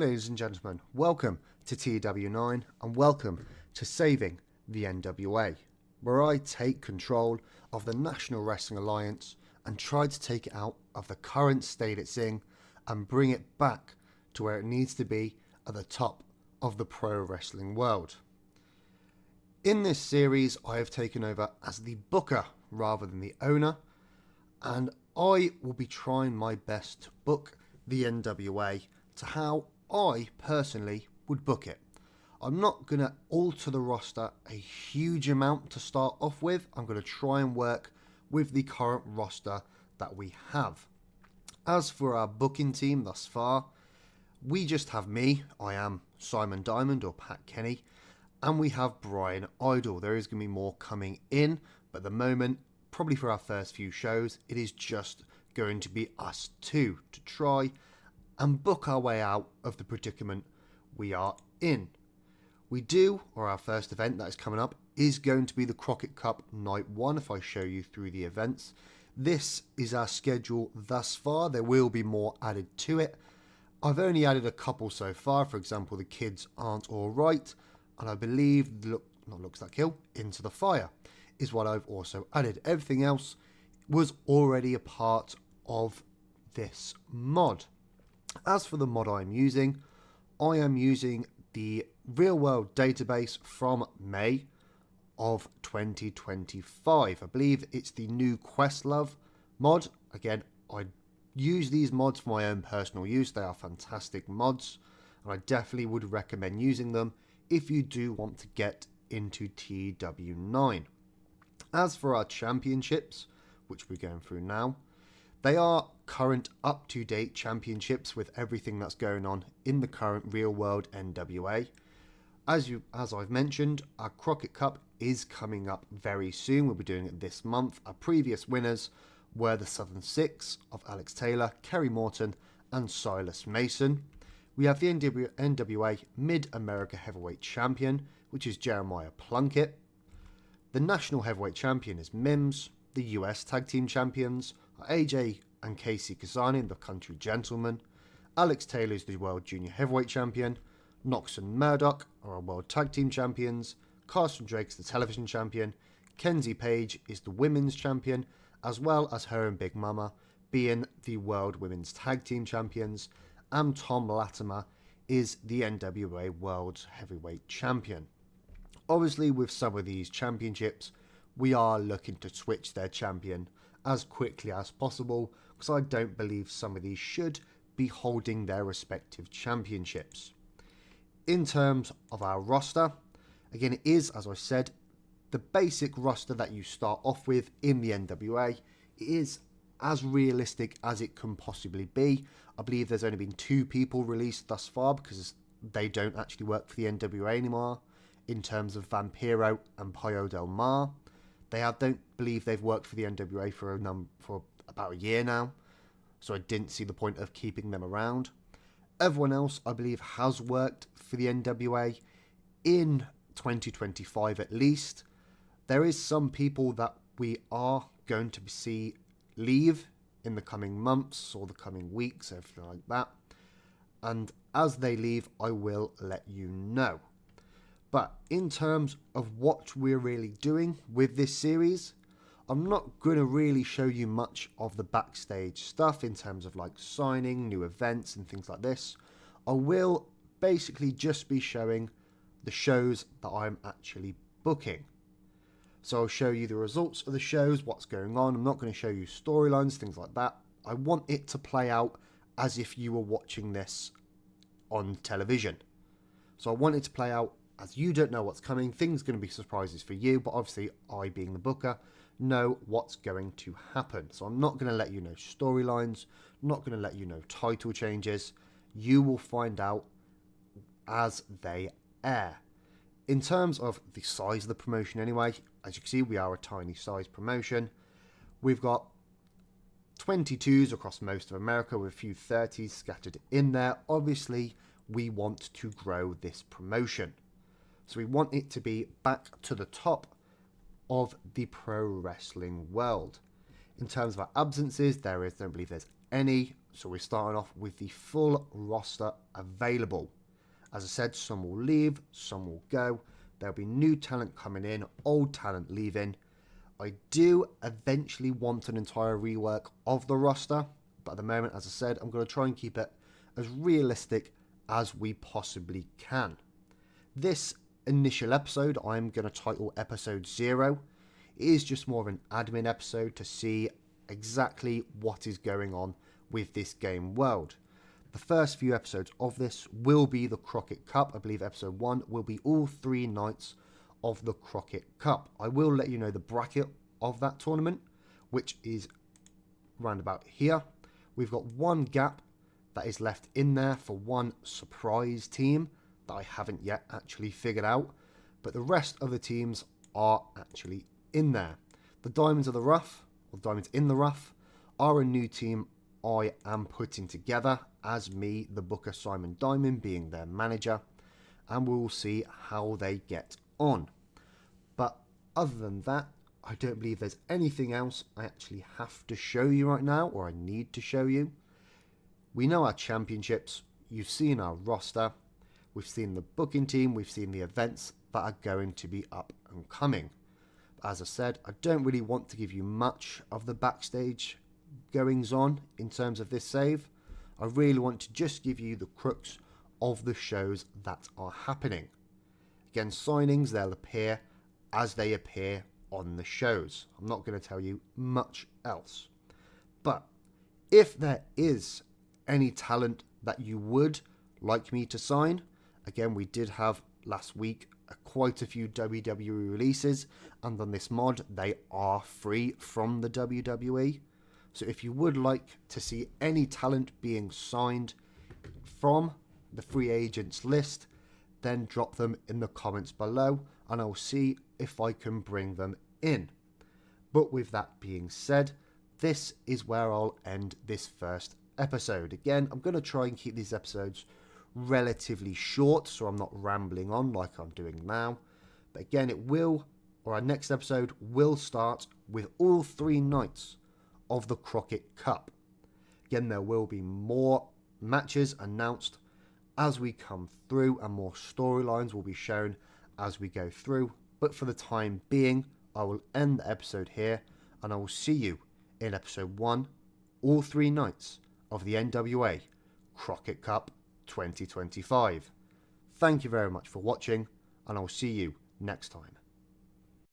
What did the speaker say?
ladies and gentlemen, welcome to TEW9 and welcome to Saving the NWA, where I take control of the National Wrestling Alliance and try to take it out of the current state it's in and bring it back to where it needs to be at the top of the pro wrestling world. In this series, I have taken over as the booker rather than the owner, and I will be trying my best to book the NWA to how I personally would book it. I'm not going to alter the roster a huge amount to start off with. I'm going to try and work with the current roster that we have. As for our booking team thus far, we just have me. I am Simon Diamond or Pat Kenny, and we have Brian Idle. There is going to be more coming in, but at the moment, probably for our first few shows, it is just going to be us two to try and book our way out of the predicament we are in. Our first event that is coming up is going to be the Crockett Cup Night 1, if I show you through the events. This is our schedule thus far. There will be more added to it. I've only added a couple so far. For example, the Kids Aren't Alright, and I believe Looks That Kill, Into the Fire is what I've also added. Everything else was already a part of this mod. As for the mod I am using the real world database from May of 2025. I believe it's the new Questlove mod. Again, I use these mods for my own personal use. They are fantastic mods, and I definitely would recommend using them if you do want to get into TEW9. As for our championships, which we're going through now, they are current up-to-date championships with everything that's going on in the current real-world NWA. As I've mentioned, our Crockett Cup is coming up very soon. We'll be doing it this month. Our previous winners were the Southern Six of Alex Taylor, Kerry Morton, and Silas Mason. We have the NWA Mid-America Heavyweight Champion, which is Jeremiah Plunkett. The National Heavyweight Champion is Mims. The US Tag Team Champions are AJ and Casey Kazani, the Country Gentlemen. Alex Taylor is the World Junior Heavyweight Champion. Knox and Murdoch are our World Tag Team Champions. Carson Drake's the Television Champion. Kenzie Page is the Women's Champion, as well as her and Big Mama being the World Women's Tag Team Champions. And Tom Latimer is the NWA World Heavyweight Champion. Obviously, with some of these championships, we are looking to switch their champion as quickly as possible, because I don't believe some of these should be holding their respective championships. In terms of our roster, again, it is, as I said, the basic roster that you start off with in the NWA. It is as realistic as it can possibly be. I believe there's only been 2 people released thus far because they don't actually work for the NWA anymore, in terms of Vampiro and Payo Del Mar. Don't believe they've worked for the NWA for about a year now, so I didn't see the point of keeping them around. Everyone else, I believe, has worked for the NWA in 2025 at least. There is some people that we are going to see leave in the coming months or the coming weeks, everything like that. And as they leave, I will let you know. But in terms of what we're really doing with this series, I'm not going to really show you much of the backstage stuff in terms of like signing, new events and things like this. I will basically just be showing the shows that I'm actually booking. So I'll show you the results of the shows, what's going on. I'm not going to show you storylines, things like that. I want it to play out as if you were watching this on television. So I want it to play out as you don't know what's coming. Things are going to be surprises for you, but obviously I, being the booker, know what's going to happen. So I'm not going to let you know storylines, not going to let you know title changes. You will find out as they air. In terms of the size of the promotion anyway, as you can see, we are a tiny size promotion. We've got 22s across most of America with a few 30s scattered in there. Obviously, we want to grow this promotion. So we want it to be back to the top of the pro wrestling world. In terms of our absences, don't believe there's any. So we're starting off with the full roster available. As I said, some will leave, some will go. There'll be new talent coming in, old talent leaving. I do eventually want an entire rework of the roster, but at the moment, as I said, I'm going to try and keep it as realistic as we possibly can. This initial episode, I'm going to title Episode 0. It is just more of an admin episode to see exactly what is going on with this game world. The first few episodes of this will be the Crockett Cup. I believe episode 1 will be all 3 nights of the Crockett Cup. I will let you know the bracket of that tournament, which is round about here. We've got one gap that is left in there for one surprise team that I haven't yet actually figured out, but the rest of the teams are actually in there. The Diamonds of the Rough, or Diamonds in the Rough, are a new team I am putting together as me, the Booker Simon Diamond, being their manager, and we will see how they get on. But other than that, I don't believe there's anything else I actually have to show you right now, or I need to show you. We know our championships, you've seen our roster, we've seen the booking team, we've seen the events that are going to be up and coming. As I said, I don't really want to give you much of the backstage goings on in terms of this save. I really want to just give you the crux of the shows that are happening. Again, signings, they'll appear as they appear on the shows. I'm not going to tell you much else. But if there is any talent that you would like me to sign, again, we did have last week quite a few WWE releases, and on this mod they are free from the WWE. So if you would like to see any talent being signed from the free agents list, then drop them in the comments below and I'll see if I can bring them in. But with that being said, this is where I'll end this first episode. Again, I'm going to try and keep these episodes relatively short so I'm not rambling on like I'm doing now. But again, our next episode will start with all 3 nights of the Crockett Cup. Again, there will be more matches announced as we come through and more storylines will be shown as we go through. But for the time being, I will end the episode here and I will see you in episode 1, all 3 nights of the NWA Crockett Cup 2025. Thank you very much for watching and I'll see you next time.